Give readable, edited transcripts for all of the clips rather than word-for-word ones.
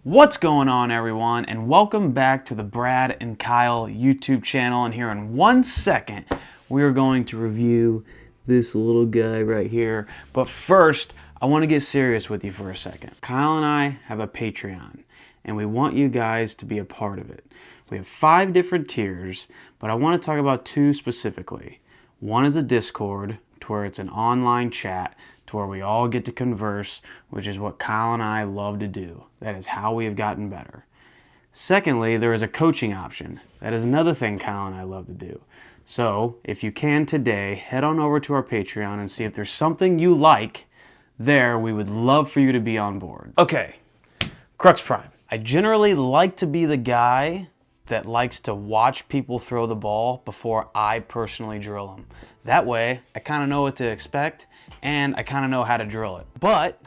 What's going on, everyone, and welcome back to the Brad and Kyle YouTube channel. And here in 1 second, we are going to review this little guy right here. But first, I want to get serious with you for a second. Kyle and I have a Patreon, and we want you guys to be a part of it. We have 5 different tiers, but I want to talk about 2 specifically. One is a Discord, to where it's an online chat, to where we all get to converse, which is what Kyle and I love to do. That is how we have gotten better. Secondly, there is a coaching option. That is another thing Kyle and I love to do. So, if you can today, head on over to our Patreon and see if there's something you like there. We would love for you to be on board. Okay, Crux Prime. I generally like to be the guy that likes to watch people throw the ball before I personally drill them. That way, I kind of know what to expect, and I kind of know how to drill it. But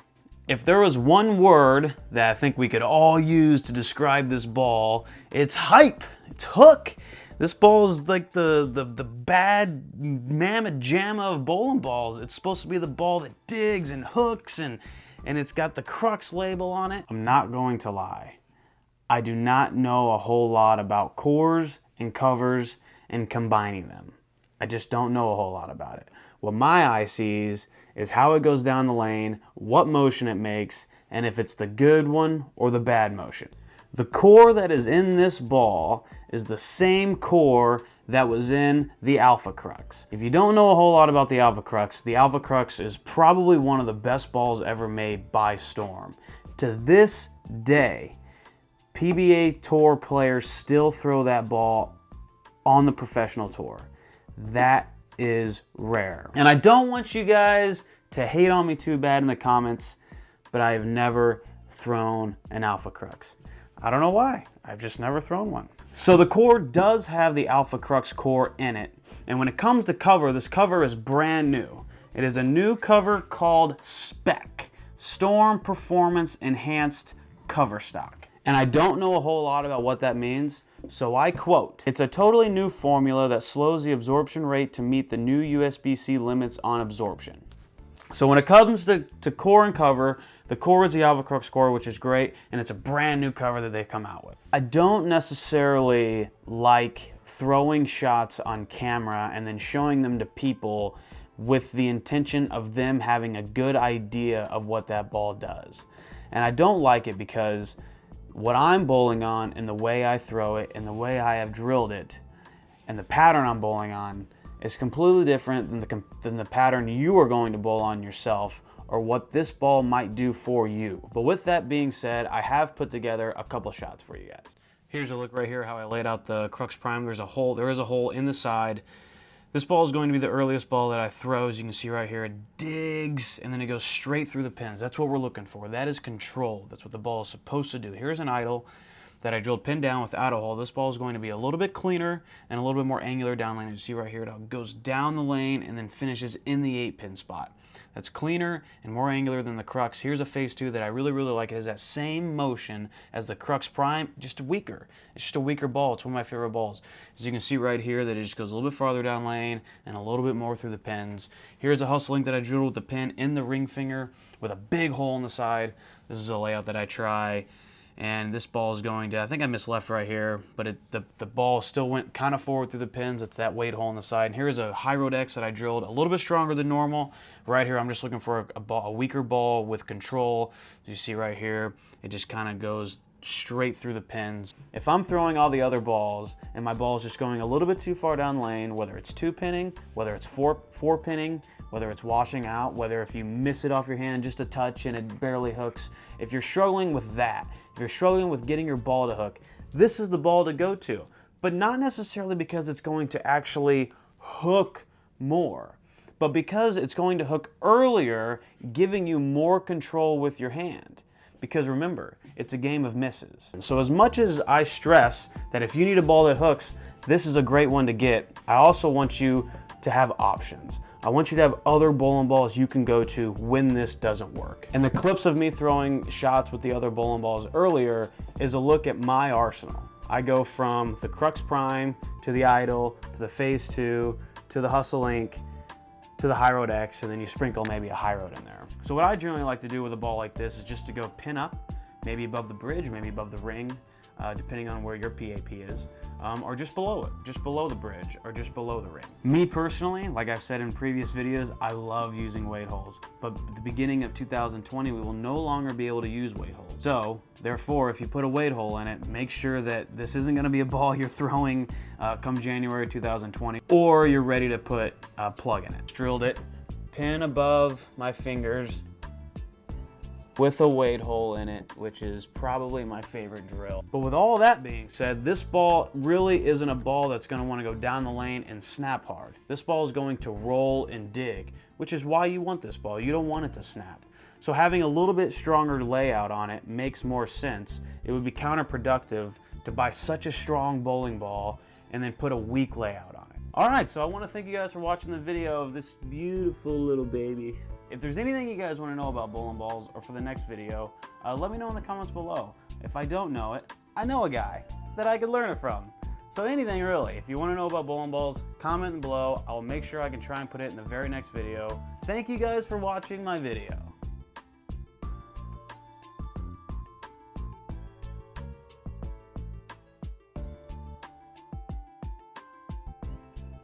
if there was one word that I think we could all use to describe this ball, it's hype. It's hook. This ball is like the bad mamma jamma of bowling balls. It's supposed to be the ball that digs and hooks, and it's got the Crux label on it. I'm not going to lie. I do not know a whole lot about cores and covers and combining them. I just don't know a whole lot about it. What my eye sees is how it goes down the lane, what motion it makes, and if it's the good one or the bad motion. The core that is in this ball is the same core that was in the Alpha Crux. If you don't know a whole lot about the Alpha Crux is probably one of the best balls ever made by Storm. To this day, PBA Tour players still throw that ball on the professional tour. That is rare. And I don't want you guys to hate on me too bad in the comments, but I have never thrown an Alpha Crux. I don't know why. I've just never thrown one. So the core does have the Alpha Crux core in it. And when it comes to cover, this cover is brand new. It is a new cover called Spec, Storm Performance Enhanced Cover Stock. And I don't know a whole lot about what that means, so I quote, "It's a totally new formula that slows the absorption rate to meet the new USB-C limits on absorption." So when it comes to core and cover, the core is the Alpha Crux core, which is great, and it's a brand new cover that they've come out with. I don't necessarily like throwing shots on camera and then showing them to people with the intention of them having a good idea of what that ball does. And I don't like it because what I'm bowling on and the way I throw it and the way I have drilled it and the pattern I'm bowling on is completely different than the pattern you are going to bowl on yourself or what this ball might do for you. But with that being said, I have put together a couple shots for you guys. Here's a look right here how I laid out the Crux Prime. There is a hole in the side. This ball is going to be the earliest ball that I throw. As you can see right here, it digs and then it goes straight through the pins. That's what we're looking for. That is control. That's what the ball is supposed to do. Here's an idle that I drilled pin down without a hole. This ball is going to be a little bit cleaner and a little bit more angular down lane. As you see right here, it goes down the lane and then finishes in the 8-pin spot. That's cleaner and more angular than the Crux. Here's a phase 2 that I really like. It has that same motion as the Crux Prime, just weaker. It's just a weaker ball. It's one of my favorite balls. As you can see right here that it just goes a little bit farther down lane and a little bit more through the pins. Here's a hustle link that I drilled with the pin in the ring finger with a big hole in the side. This is a layout that I try. And this ball is going to, I think I missed left right here, but the ball still went kind of forward through the pins. It's that weight hole on the side. And here's a high road X that I drilled a little bit stronger than normal. Right here, I'm just looking for a weaker ball with control. As you see right here, it just kind of goes straight through the pins. If I'm throwing all the other balls and my ball is just going a little bit too far down lane, whether it's 2-pinning, whether it's 4-pinning, whether it's washing out, whether if you miss it off your hand just a touch and it barely hooks, if you're struggling with that, if you're struggling with getting your ball to hook, this is the ball to go to. But not necessarily because it's going to actually hook more, but because it's going to hook earlier, giving you more control with your hand. Because remember, it's a game of misses. So as much as I stress that if you need a ball that hooks, this is a great one to get, I also want you to have options. I want you to have other bowling balls you can go to when this doesn't work. And the clips of me throwing shots with the other bowling balls earlier is a look at my arsenal. I go from the Crux Prime to the Idle to the Phase 2 to the Hustle Link to the High Road X, and then you sprinkle maybe a High Road in there. So what I generally like to do with a ball like this is just to go pin up, maybe above the bridge, maybe above the ring, depending on where your PAP is, or just below it, just below the bridge, or just below the ring. Me personally, like I've said in previous videos, I love using weight holes, but at the beginning of 2020, we will no longer be able to use weight holes. So, therefore, if you put a weight hole in it, make sure that this isn't gonna be a ball you're throwing come January 2020, or you're ready to put a plug in it. Drilled it, pin above my fingers, with a weight hole in it, which is probably my favorite drill. But with all that being said, this ball really isn't a ball that's gonna wanna go down the lane and snap hard. This ball is going to roll and dig, which is why you want this ball. You don't want it to snap. So having a little bit stronger layout on it makes more sense. It would be counterproductive to buy such a strong bowling ball and then put a weak layout on it. All right, so I wanna thank you guys for watching the video of this beautiful little baby. If there's anything you guys want to know about bowling balls or for the next video, let me know in the comments below. If I don't know it, I know a guy that I could learn it from. So anything really. If you want to know about bowling balls, comment below. I will make sure I can try and put it in the very next video. Thank you guys for watching my video.